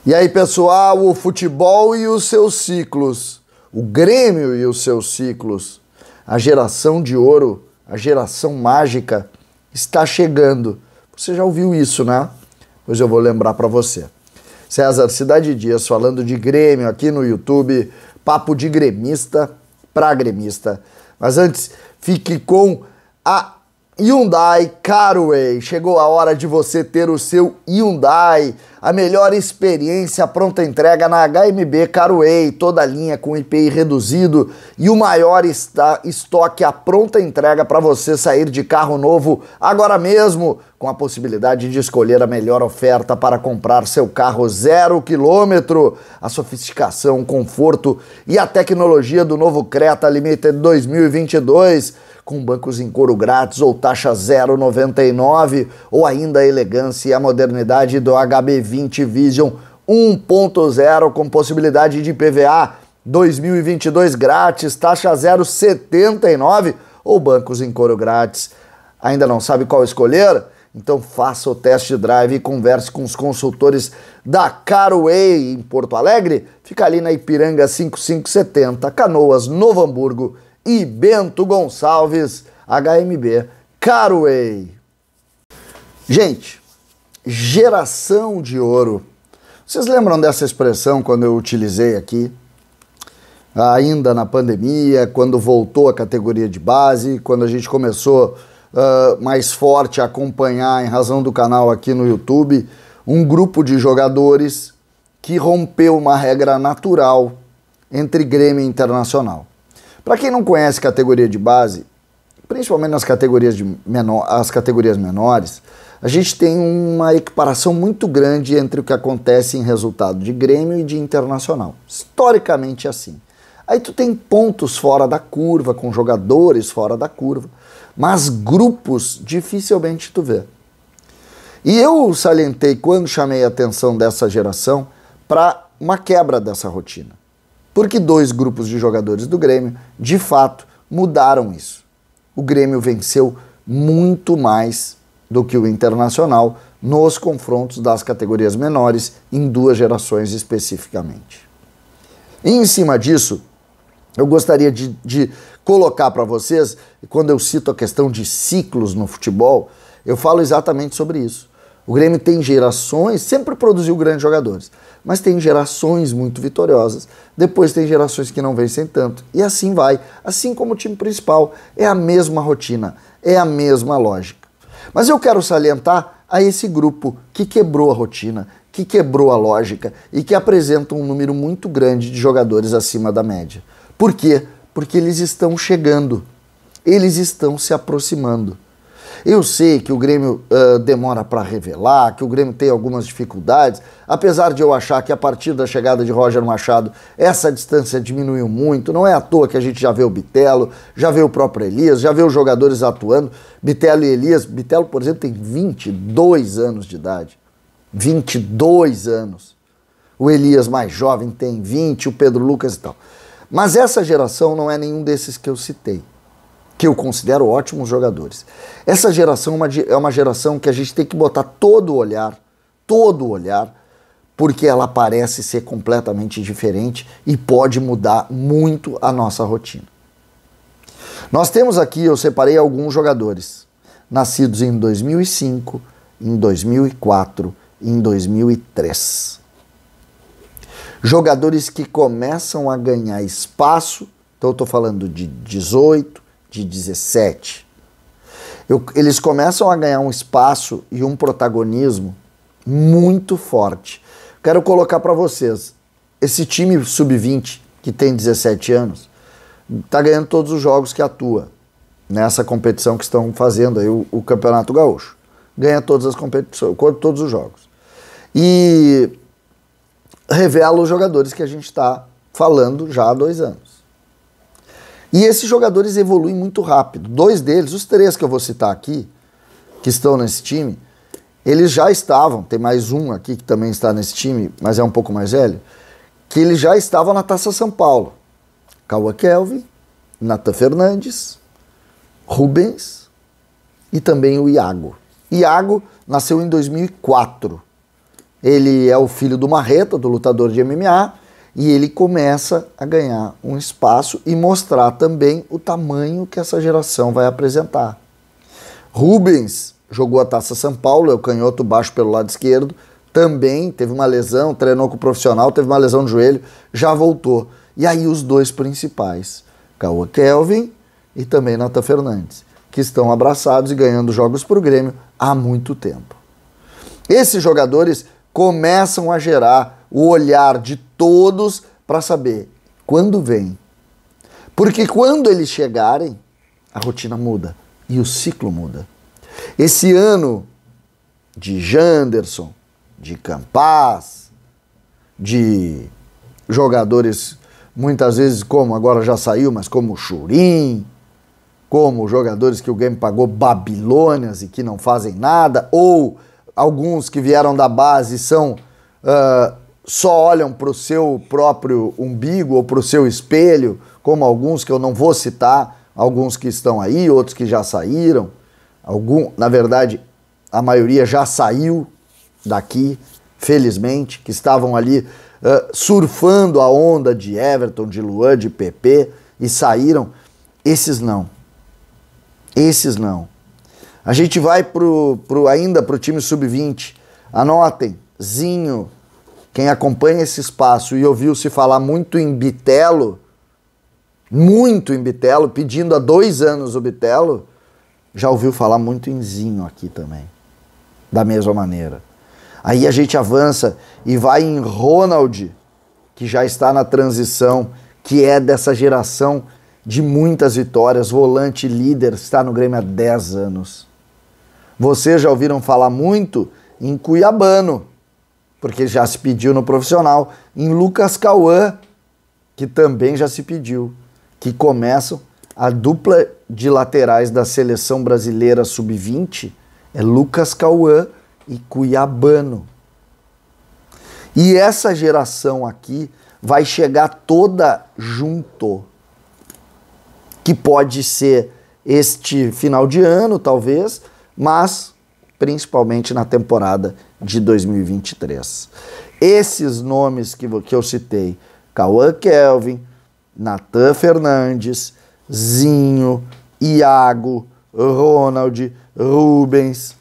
E aí, pessoal, o futebol e os seus ciclos, o Grêmio e os seus ciclos, a geração de ouro, a geração mágica está chegando. Você já ouviu isso, né? Pois eu vou lembrar para você. César Cidade Dias falando de Grêmio aqui no YouTube, papo de gremista para gremista. Mas antes, fique com a Hyundai Carway. Chegou a hora de você ter o seu Hyundai, a melhor experiência pronta entrega na HMB Carway, toda a linha com IPI reduzido e o maior estoque à pronta entrega para você sair de carro novo agora mesmo, com a possibilidade de escolher a melhor oferta para comprar seu carro 0 km. A sofisticação, conforto e a tecnologia do novo Creta Limited 2022, com bancos em couro grátis ou taxa 0,99, ou ainda a elegância e a modernidade do HB20 Vision 1.0 com possibilidade de IPVA 2022 grátis, taxa 0,79 ou bancos em couro grátis. Ainda não sabe qual escolher? Então faça o test drive e converse com os consultores da Carway em Porto Alegre. Fica ali na Ipiranga 5570, Canoas, Novo Hamburgo e Bento Gonçalves, HMB Carway. Gente, geração de ouro. Vocês lembram dessa expressão quando eu utilizei aqui? Ainda na pandemia, quando voltou a categoria de base, quando a gente começou mais forte a acompanhar, em razão do canal aqui no YouTube, um grupo de jogadores que rompeu uma regra natural entre Grêmio e Internacional. Para quem não conhece categoria de base, principalmente nas categorias, as categorias menores, a gente tem uma equiparação muito grande entre o que acontece em resultado de Grêmio e de Internacional. Historicamente assim. Aí tu tem pontos fora da curva, com jogadores fora da curva, mas grupos dificilmente tu vê. E eu salientei quando chamei a atenção dessa geração para uma quebra dessa rotina. Porque dois grupos de jogadores do Grêmio, de fato, mudaram isso. O Grêmio venceu muito mais do que o Internacional nos confrontos das categorias menores, em duas gerações especificamente. E em cima disso, eu gostaria de colocar para vocês, quando eu cito a questão de ciclos no futebol, eu falo exatamente sobre isso. O Grêmio tem gerações, sempre produziu grandes jogadores, mas tem gerações muito vitoriosas, depois tem gerações que não vencem tanto, e assim vai. Assim como o time principal, é a mesma rotina, é a mesma lógica. Mas eu quero salientar a esse grupo que quebrou a rotina, que quebrou a lógica e que apresenta um número muito grande de jogadores acima da média. Por quê? Porque eles estão chegando, eles estão se aproximando. Eu sei que o Grêmio demora para revelar, que o Grêmio tem algumas dificuldades, apesar de eu achar que a partir da chegada de Roger Machado essa distância diminuiu muito. Não é à toa que a gente já vê o Bitelo, já vê o próprio Elias, já vê os jogadores atuando. Bitelo e Elias, Bitelo, por exemplo, tem 22 anos de idade. 22 anos. O Elias mais jovem tem 20, o Pedro Lucas e tal. Mas essa geração não é nenhum desses que eu citei, que eu considero ótimos jogadores. Essa geração é uma geração que a gente tem que botar todo o olhar, porque ela parece ser completamente diferente e pode mudar muito a nossa rotina. Nós temos aqui, eu separei alguns jogadores, nascidos em 2005, em 2004, em 2003. Jogadores que começam a ganhar espaço, então eu estou falando de 18, de 17. Eles começam a ganhar um espaço e um protagonismo muito forte. Quero colocar para vocês, esse time sub-20 que tem 17 anos, está ganhando todos os jogos que atua nessa competição que estão fazendo aí, o Campeonato Gaúcho. Ganha todas as competições, todos os jogos. E revela os jogadores que a gente está falando já há 2 anos. E esses jogadores evoluem muito rápido. 2 deles, os 3 que eu vou citar aqui, que estão nesse time, eles já estavam, tem mais um aqui que também está nesse time, mas é um pouco mais velho, que eles já estavam na Taça São Paulo. Cauã Kelvin, Nathan Fernandes, Rubens e também o Iago. Iago nasceu em 2004. ele é o filho do Marreta, do lutador de MMA, e ele começa a ganhar um espaço e mostrar também o tamanho que essa geração vai apresentar. Rubens jogou a Taça São Paulo, é o canhoto baixo pelo lado esquerdo, também teve uma lesão, treinou com o profissional, teve uma lesão no joelho, já voltou. E aí os dois principais, Cauã Kelvin e também Natan Fernandes, que estão abraçados e ganhando jogos para o Grêmio há muito tempo. Esses jogadores começam a gerar o olhar de todos para saber quando vem. Porque quando eles chegarem, a rotina muda e o ciclo muda. Esse ano de Janderson, de Campaz, de jogadores muitas vezes como, agora já saiu, mas como o Churin, como jogadores que o Grêmio pagou babilônias e que não fazem nada, ou alguns que vieram da base são só olham para o seu próprio umbigo ou para o seu espelho, como alguns que eu não vou citar, alguns que estão aí, outros que já saíram, na verdade, a maioria já saiu daqui, felizmente, que estavam ali surfando a onda de Everton, de Luan, de PP e saíram. Esses não. Esses não. A gente vai ainda para o time sub-20. Anotem, Zinho, quem acompanha esse espaço e ouviu-se falar muito em Bitelo, pedindo há 2 anos o Bitelo, já ouviu falar muito em Zinho aqui também, da mesma maneira. Aí a gente avança e vai em Ronald, que já está na transição, que é dessa geração de muitas vitórias, volante líder, está no Grêmio há 10 anos. Vocês já ouviram falar muito em Cuiabano, porque já se pediu no profissional, em Lucas Cauã, que também já se pediu, que começam a dupla de laterais da seleção brasileira sub-20, é Lucas Cauã e Cuiabano. E essa geração aqui vai chegar toda junto, que pode ser este final de ano, talvez, mas principalmente na temporada de 2023. Esses nomes que eu citei, Cauã Kelvin, Natan Fernandes, Zinho, Iago, Ronald, Rubens,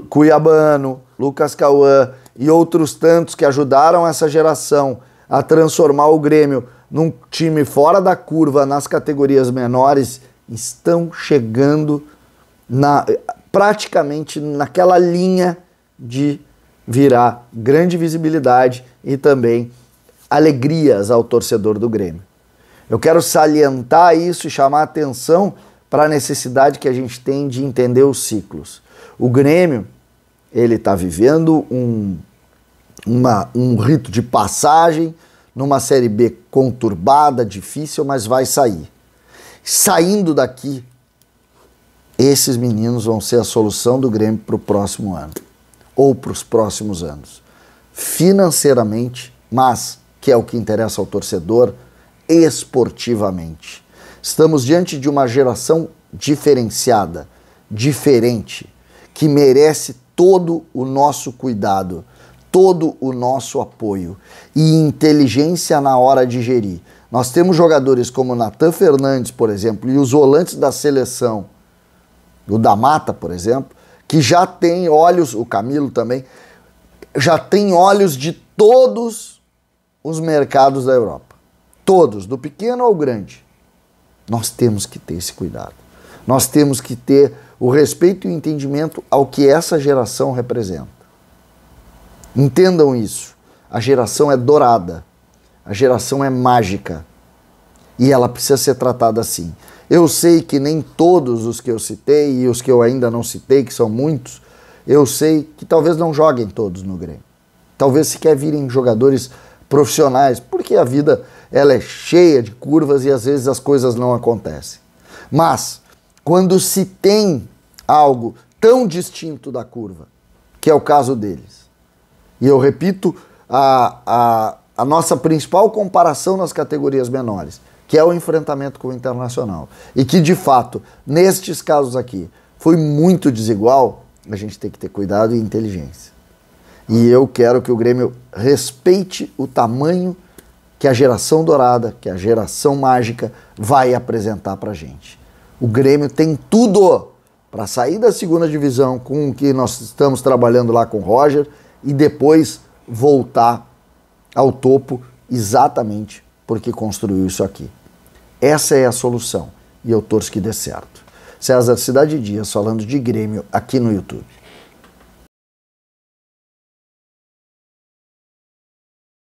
Cuiabano, Lucas Cauã e outros tantos que ajudaram essa geração a transformar o Grêmio num time fora da curva nas categorias menores, estão chegando praticamente naquela linha de virar grande visibilidade e também alegrias ao torcedor do Grêmio. Eu quero salientar isso e chamar a atenção para a necessidade que a gente tem de entender os ciclos. O Grêmio, ele está vivendo um rito de passagem numa Série B conturbada, difícil, mas vai sair. Saindo daqui, esses meninos vão ser a solução do Grêmio para o próximo ano, ou para os próximos anos. Financeiramente, mas, que é o que interessa ao torcedor, esportivamente. Estamos diante de uma geração diferenciada, diferente, que merece todo o nosso cuidado, todo o nosso apoio e inteligência na hora de gerir. Nós temos jogadores como Natan Fernandes, por exemplo, e os volantes da seleção, o da Mata, por exemplo, que já tem olhos, o Camilo também, já tem olhos de todos os mercados da Europa. Todos, do pequeno ao grande. Nós temos que ter esse cuidado. Nós temos que ter o respeito e o entendimento ao que essa geração representa. Entendam isso. A geração é dourada. A geração é mágica. E ela precisa ser tratada assim. Eu sei que nem todos os que eu citei e os que eu ainda não citei, que são muitos, eu sei que talvez não joguem todos no Grêmio. Talvez sequer virem jogadores profissionais, porque a vida ela é cheia de curvas e às vezes as coisas não acontecem. Mas, quando se tem algo tão distinto da curva, que é o caso deles, e eu repito a nossa principal comparação nas categorias menores, que é o enfrentamento com o Internacional, e que de fato, nestes casos aqui, foi muito desigual, a gente tem que ter cuidado e inteligência. E eu quero que o Grêmio respeite o tamanho que a geração dourada, que a geração mágica vai apresentar pra gente. O Grêmio tem tudo para sair da segunda divisão com o que nós estamos trabalhando lá com o Roger e depois voltar ao topo exatamente porque construiu isso aqui. Essa é a solução e eu torço que dê certo. César Cidade Dias falando de Grêmio aqui no YouTube.